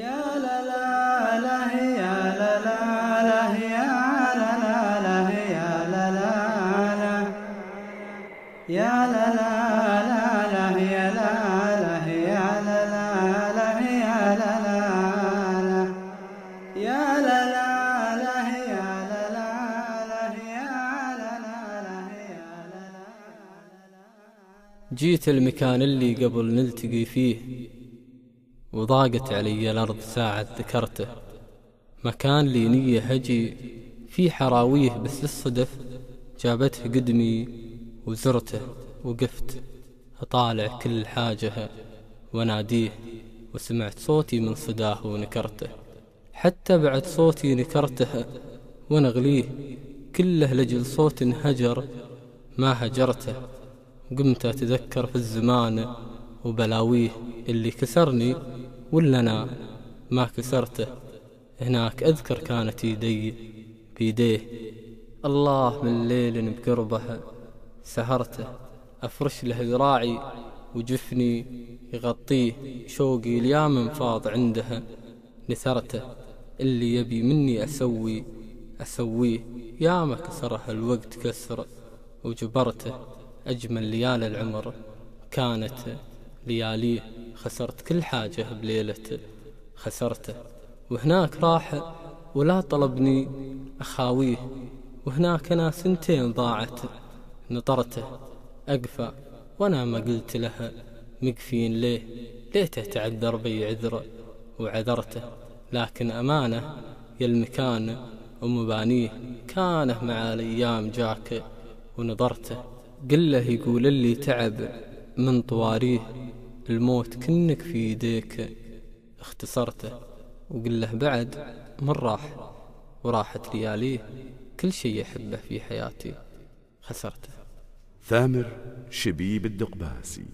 يا لا لا لا يا لا لا لا يا لا لا لا يا لا لا لا يا لا لا لا يا لا لا يا لا لا لا يا لا لا لا يا لا لا لا يا لا لا لا يا لا لا لا يا لا لا. جيت المكان اللي قبل نلتقي فيه، وضاقت علي الأرض ساعة ذكرته. مكان لي نية هجي في حراويه، بس للصدف جابته قدمي وزرته. وقفت أطالع كل حاجة وناديه، وسمعت صوتي من صداه ونكرته. حتى بعد صوتي نكرته ونغليه، كله لجل صوت هجر ما هجرته. قمت أتذكر في الزمان وبلاويه، اللي كسرني ولا أنا ما كسرته. هناك أذكر كانت يدي بيديه، الله من ليل بقربه سهرته. أفرش له ذراعي وجفني يغطيه، شوقي اليام فاض عندها نثرته. اللي يبي مني أسويه، ياما كسرها الوقت كسر وجبرته. أجمل ليالي العمر كانت لياليه، خسرت كل حاجة بليلة خسرته. وهناك راح ولا طلبني أخاويه، وهناك أنا سنتين ضاعت نطرته. أقفى وأنا ما قلت لها مقفين ليه، ليته تعذر بي عذر وعذرته. لكن أمانة يا المكان ومبانيه، كانه مع الأيام جاك ونظرته. قل له يقول اللي تعب من طواريه، الموت كنك في يديك اختصرته. وقل له بعد من راح وراحت لياليه، كل شي يحبه في حياتي خسرته. ثامر شبيب الدقباسي.